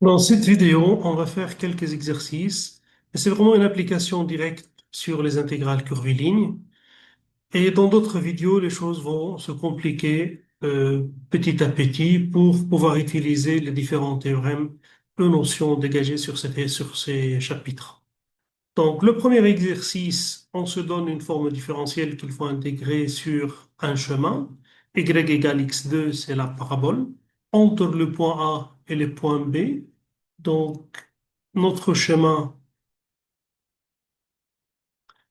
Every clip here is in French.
Dans cette vidéo, on va faire quelques exercices. Et c'est vraiment une application directe sur les intégrales curvilignes. Et dans d'autres vidéos, les choses vont se compliquer petit à petit pour pouvoir utiliser les différents théorèmes et notions dégagées sur ces chapitres. Donc, le premier exercice, on se donne une forme différentielle qu'il faut intégrer sur un chemin. Y égale x2, c'est la parabole. Entre le point A et le point B, donc notre chemin,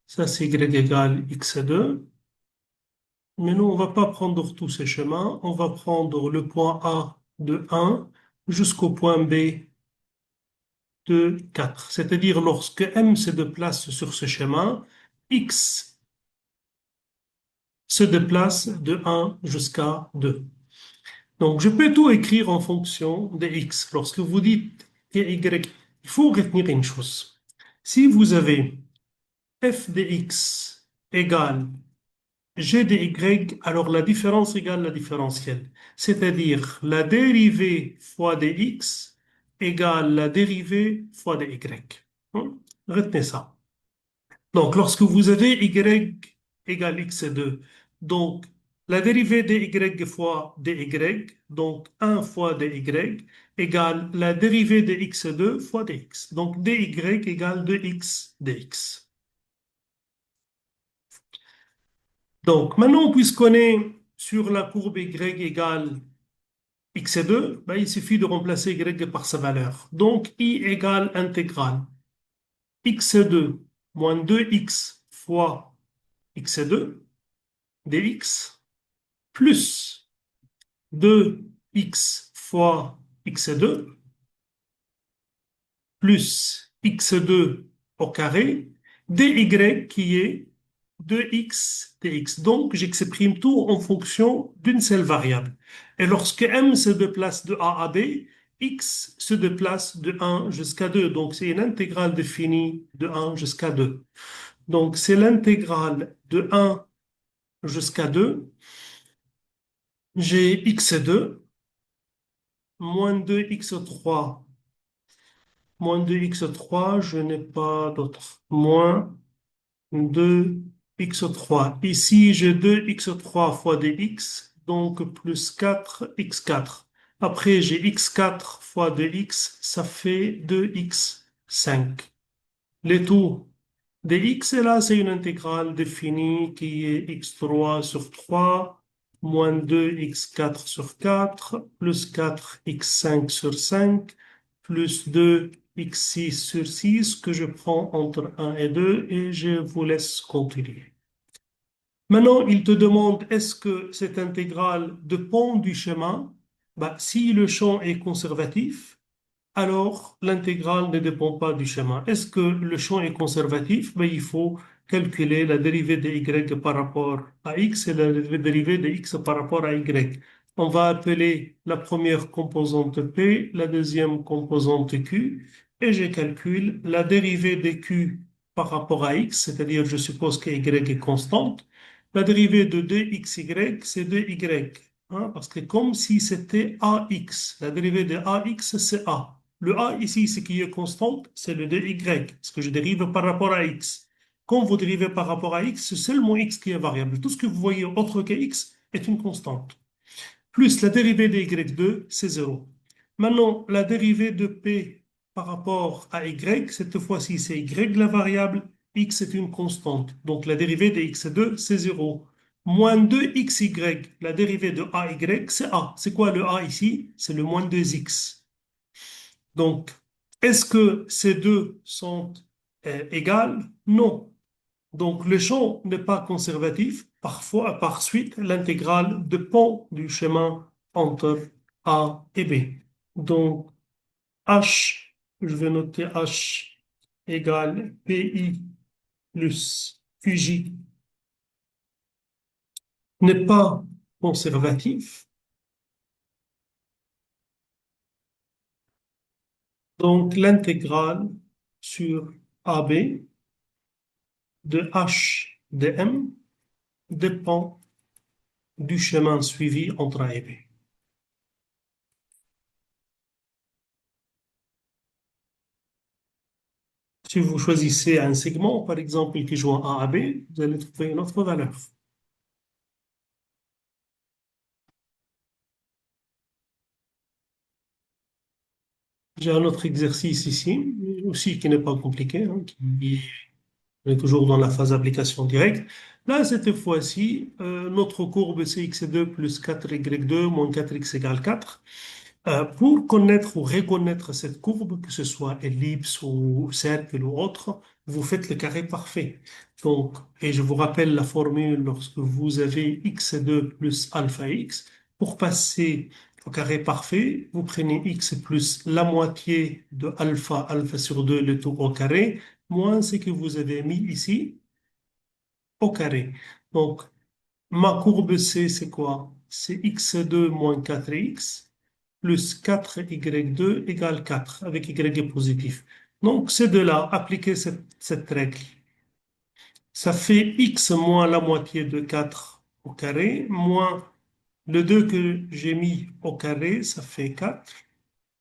ça c'est y égale x2. Mais nous, on va pas prendre tous ces chemins. On va prendre le point A de 1 jusqu'au point B de 4. C'est-à-dire lorsque M se déplace sur ce chemin, x se déplace de 1 jusqu'à 2. Donc, je peux tout écrire en fonction de x. Lorsque vous dites y, il faut retenir une chose. Si vous avez f de x égale g de y, alors la différence égale la différentielle. C'est-à-dire la dérivée fois dx égale la dérivée fois de y. Retenez ça. Donc, lorsque vous avez y égale x2, donc la dérivée de y fois dy, donc 1 fois dy, égale la dérivée de x2 fois dx. Donc, dy égale 2x dx. Donc, maintenant, puisqu'on est sur la courbe y égale x2, ben, il suffit de remplacer y par sa valeur. Donc, I égale intégrale x2 moins 2x fois x2 dx plus 2x fois x2 plus x2 au carré dy qui est 2x dx. Donc, j'exprime tout en fonction d'une seule variable. Et lorsque m se déplace de a à b, x se déplace de 1 jusqu'à 2. Donc, c'est une intégrale définie de 1 jusqu'à 2. Donc, c'est l'intégrale de 1 jusqu'à 2. J'ai x2 moins 2x3 moins 2x3, je n'ai pas d'autre. Moins 2x3. Ici, j'ai 2x3 fois dx, donc plus 4x4. Après, j'ai x4 fois 2x, ça fait 2x5. Les taux dx, et là, c'est une intégrale définie qui est x3 sur 3 moins 2x4 sur 4 plus 4x5 sur 5 plus 2x6 sur 6 que je prends entre 1 et 2 et je vous laisse continuer. Maintenant, il te demande est-ce que cette intégrale dépend du chemin? Bah, si le champ est conservatif, alors l'intégrale ne dépend pas du chemin. Est-ce que le champ est conservatif? Ben, il faut calculer la dérivée de y par rapport à x et la dérivée de x par rapport à y. On va appeler la première composante p, la deuxième composante q, et je calcule la dérivée de q par rapport à x, c'est-à-dire je suppose que y est constante. La dérivée de 2xy, c'est 2y, hein, parce que comme si c'était ax, la dérivée de ax, c'est a. Le a ici, ce qui est constante, c'est le 2y, ce que je dérive par rapport à x. Quand vous dérivez par rapport à x, c'est seulement x qui est variable. Tout ce que vous voyez autre que x est une constante. Plus la dérivée de y2, c'est 0. Maintenant, la dérivée de p par rapport à y, cette fois-ci, c'est y la variable, x est une constante. Donc, la dérivée de x2, c'est 0. Moins 2xy, la dérivée de ay, c'est a. C'est quoi le a ici? C'est le moins 2x. Donc, est-ce que ces deux sont égales? Non. Donc, le champ n'est pas conservatif. Parfois, par suite, l'intégrale dépend du chemin entre A et B. Donc, H, je vais noter H égale PI plus QJ n'est pas conservatif. Donc, l'intégrale sur AB de H de M dépend du chemin suivi entre A et B. Si vous choisissez un segment, par exemple, qui joue A à B, vous allez trouver une autre valeur. J'ai un autre exercice ici, aussi qui n'est pas compliqué, hein, on est toujours dans la phase d'application directe. Là, cette fois-ci, notre courbe c'est x2 plus 4y2 moins 4x égale 4. Pour connaître ou reconnaître cette courbe, que ce soit ellipse ou cercle ou autre, vous faites le carré parfait. Donc, et je vous rappelle la formule lorsque vous avez x2 plus alpha x. Pour passer au carré parfait, vous prenez x plus la moitié de alpha, alpha sur 2, le tout au carré, moins ce que vous avez mis ici au carré. Donc, ma courbe C, c'est quoi? C'est x2 moins 4x plus 4y2 égale 4, avec y est positif. Donc, ces deux-là, appliquez cette règle. Ça fait x moins la moitié de 4 au carré, moins le 2 que j'ai mis au carré, ça fait 4,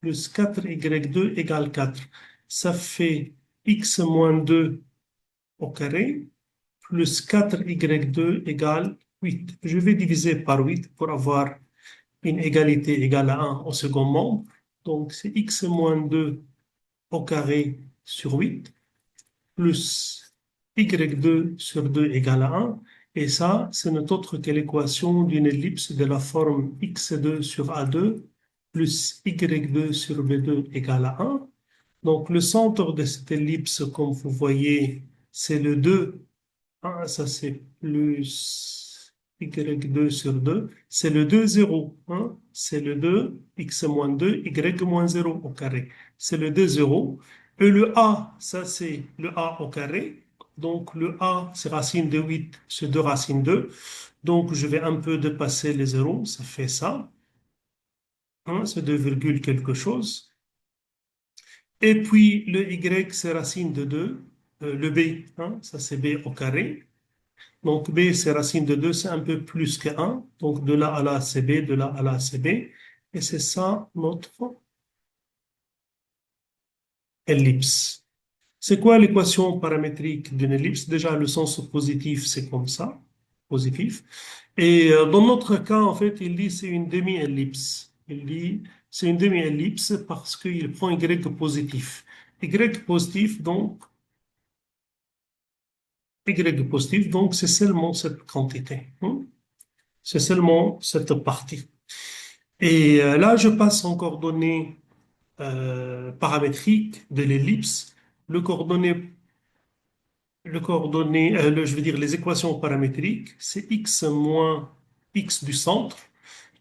plus 4y2 égale 4. Ça fait x moins 2 au carré, plus 4y2 égale 8. Je vais diviser par 8 pour avoir une égalité égale à 1 au second membre. Donc, c'est x moins 2 au carré sur 8 plus y2 sur 2 égale à 1. Et ça, ce n'est autre que l'équation d'une ellipse de la forme x2 sur a2 plus y2 sur b2 égale à 1. Donc, le centre de cette ellipse, comme vous voyez, c'est le 2. Ah, ça c'est plus y2 sur 2. C'est le 2 0. Hein? C'est le 2, x moins 2, y moins 0 au carré. C'est le 2 0. Et le a, ça c'est le a au carré. Donc le a, c'est racine de 8 c'est 2 racine 2. Donc je vais un peu dépasser les zéros. Ça fait ça. Hein? C'est 2 virgule quelque chose. Et puis le y, c'est racine de 2. Le b, hein? Ça c'est b au carré. Donc, B, c'est racine de 2, c'est un peu plus que 1. Donc, de là à là, c'est B, de là à là, c'est B. Et c'est ça notre ellipse. C'est quoi l'équation paramétrique d'une ellipse? Déjà, le sens positif, c'est comme ça, positif. Et dans notre cas, en fait, il dit c'est une demi-ellipse. Il dit c'est une demi-ellipse parce qu'il prend Y positif. Y positif, donc, Y positif, donc c'est seulement cette quantité. Hein. C'est seulement cette partie. Et là, je passe en coordonnées paramétriques de l'ellipse. Le coordonnées, je veux dire les équations paramétriques, c'est x moins x du centre,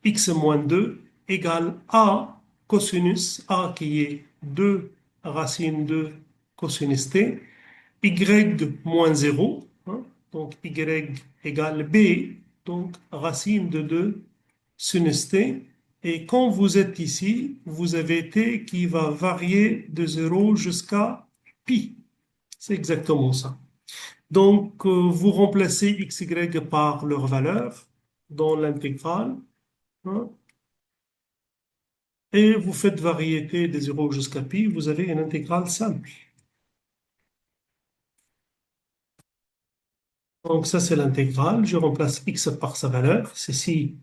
x moins 2 égale a cosinus, a qui est 2 racine de cosinus t, y moins 0, hein, donc y égale b, donc racine de 2 sinus t. Et quand vous êtes ici, vous avez t qui va varier de 0 jusqu'à pi. C'est exactement ça. Donc, vous remplacez x, y par leur valeur dans l'intégrale, hein, et vous faites variété de 0 jusqu'à pi, vous avez une intégrale simple. Donc ça, c'est l'intégrale. Je remplace x par sa valeur. Ceci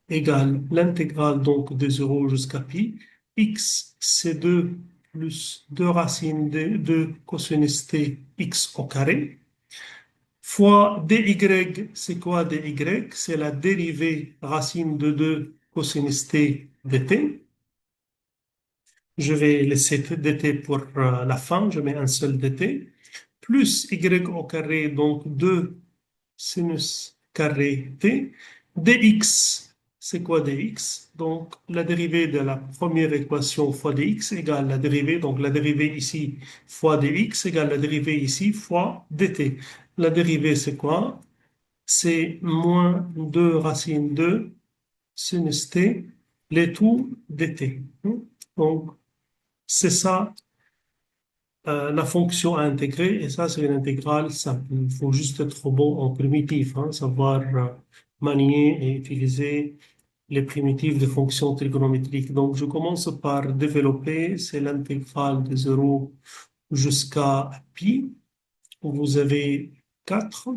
égale l'intégrale donc de 0 jusqu'à pi. X, c'est 2 plus 2 racines de 2 cosinus t x au carré. Fois dy, c'est quoi dy? C'est la dérivée racine de 2 cosinus t dt. Je vais laisser dt pour la fin. Je mets un seul dt. Plus y au carré, donc 2 sinus carré t. Dx, c'est quoi dx? Donc, la dérivée de la première équation fois dx égale la dérivée, donc la dérivée ici fois dx égale la dérivée ici fois dt. La dérivée, c'est quoi? C'est moins 2 racine 2 sinus t, les tout dt. Donc, c'est ça la fonction à intégrer, et ça, c'est une intégrale simple. Il faut juste être bon en primitif, hein, savoir manier et utiliser les primitives de fonctions trigonométriques. Donc, je commence par développer, c'est l'intégrale de 0 jusqu'à pi, vous avez 4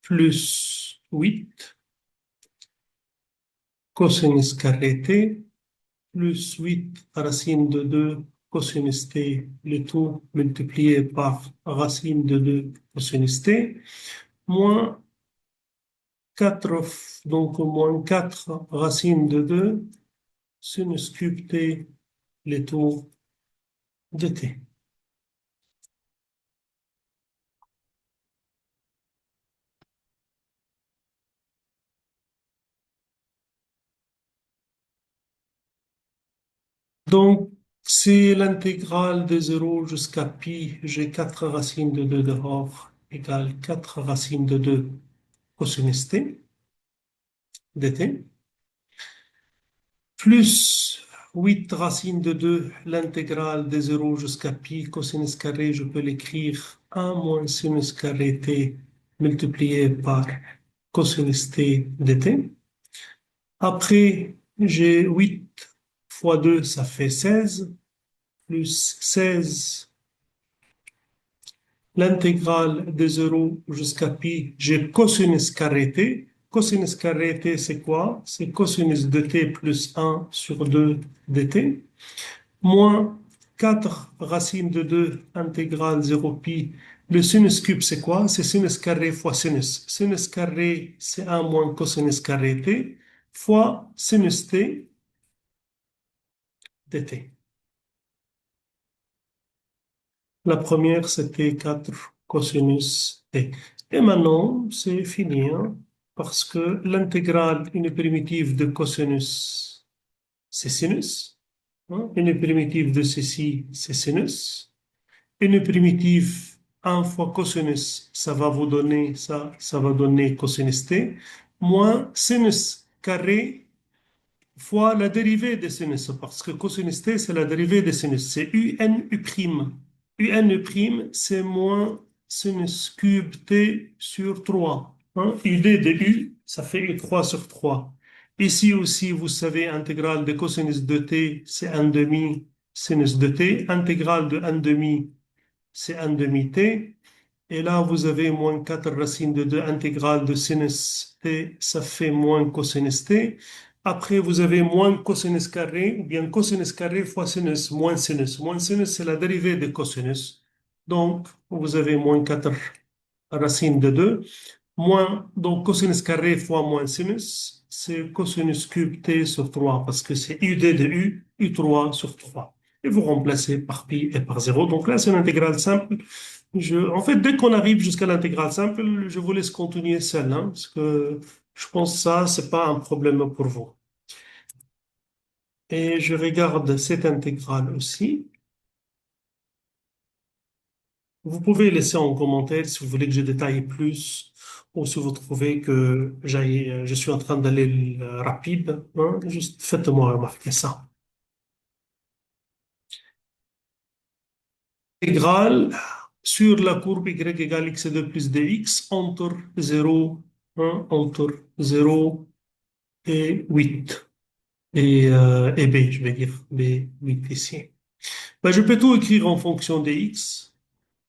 plus 8 cosinus carré t plus 8 racine de 2 cosinus t, le tout multiplié par racine de 2 cosinus t, moins 4, donc moins 4 racine de 2 sinus cube t, le tout de t. Donc, c'est l'intégrale de 0 jusqu'à pi. J'ai 4 racines de 2 dehors égale 4 racines de 2 cosinus t dt, plus 8 racines de 2, l'intégrale de 0 jusqu'à pi cosinus carré, je peux l'écrire 1 moins sinus carré t multiplié par cosinus t dt. Après, j'ai 8 fois 2, ça fait 16, plus 16 l'intégrale de 0 jusqu'à pi, j'ai cosinus carré t. Cosinus carré t, c'est quoi? C'est cosinus de t plus 1 sur 2 dt, moins 4 racines de 2 intégrale 0 pi. Le sinus cube, c'est quoi? C'est sinus carré fois sinus. Sinus carré, c'est 1 moins cosinus carré t, fois sinus t dt. La première, c'était 4 cosinus t. Et maintenant, c'est fini, hein, parce que l'intégrale, une primitive de cosinus, c'est sinus. Hein, une primitive de ceci, c'est sinus. Une primitive 1 fois cosinus, ça va vous donner ça, ça va donner cosinus t, moins sinus carré fois la dérivée de sinus, parce que cosinus t, c'est la dérivée de sinus, c'est un u prime. Un u prime, c'est moins sinus cube t sur 3. Hein? ud de u, ça fait u3 sur 3. Ici aussi, vous savez, intégrale de cosinus de t, c'est 1 demi sinus de t. Intégrale de 1 demi, c'est 1 demi t. Et là, vous avez moins 4 racines de 2 intégrales de sinus t, ça fait moins cosinus t. Après, vous avez moins cosinus carré, ou bien cosinus carré fois sinus, moins sinus. Moins sinus, c'est la dérivée de cosinus. Donc, vous avez moins 4 racines de 2. Moins, donc cosinus carré fois moins sinus, c'est cosinus cube t sur 3, parce que c'est ud de u, u3 sur 3. Et vous remplacez par pi et par 0. Donc là, c'est une intégrale simple. En fait, dès qu'on arrive jusqu'à l'intégrale simple, je vous laisse continuer seul, hein, parce que je pense que ça, c'est pas un problème pour vous. Et je regarde cette intégrale aussi. Vous pouvez laisser en commentaire si vous voulez que je détaille plus ou si vous trouvez que je suis en train d'aller rapide, hein, juste faites-moi remarquer ça. Intégrale sur la courbe y égale x2 plus dx entre 0, hein, entre 0 et 8. Et b, je vais dire b, 8 ici. Ben, je peux tout écrire en fonction des x.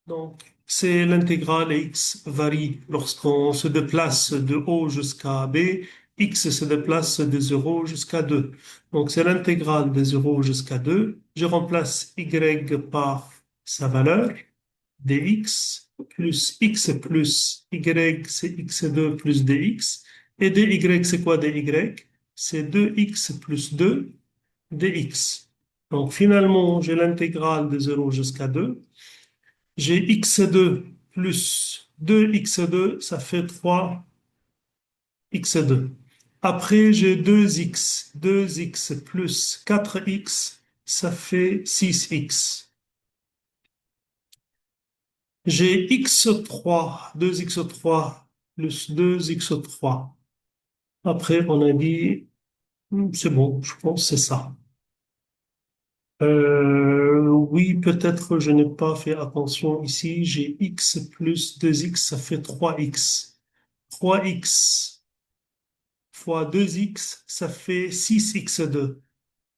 Donc, c'est l'intégrale x varie lorsqu'on se déplace de haut jusqu'à b, x se déplace de 0 jusqu'à 2. Donc, c'est l'intégrale de 0 jusqu'à 2. Je remplace y par sa valeur, dx, plus x plus y, c'est x2 plus dx. Et dy, c'est quoi dy? C'est 2x plus 2 dx. Donc, finalement, j'ai l'intégrale de 0 jusqu'à 2. J'ai x2 plus 2x2, ça fait 3x2. Après, j'ai 2x. 2x plus 4x, ça fait 6x. J'ai x3, 2x3 plus 2x3. Après, on a dit, c'est bon, je pense que c'est ça. Oui, peut-être je n'ai pas fait attention ici. J'ai x plus 2x, ça fait 3x. 3x fois 2x, ça fait 6x2.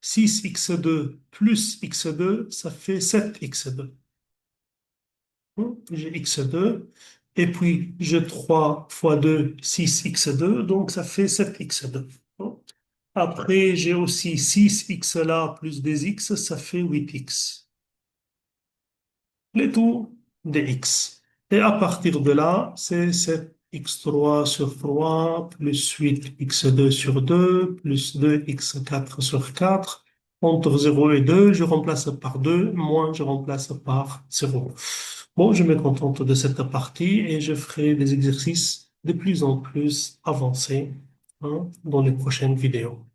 6x2 plus x2, ça fait 7x2. J'ai x2. Et puis, j'ai 3 fois 2, 6x2, donc ça fait 7x2. Après, j'ai aussi 6x là plus des x, ça fait 8x. Les tours des x. Et à partir de là, c'est 7x3 sur 3 plus 8x2 sur 2 plus 2x4 sur 4. Entre 0 et 2, je remplace par 2, moins je remplace par 0. Bon, je me contente de cette partie et je ferai des exercices de plus en plus avancés, hein, dans les prochaines vidéos.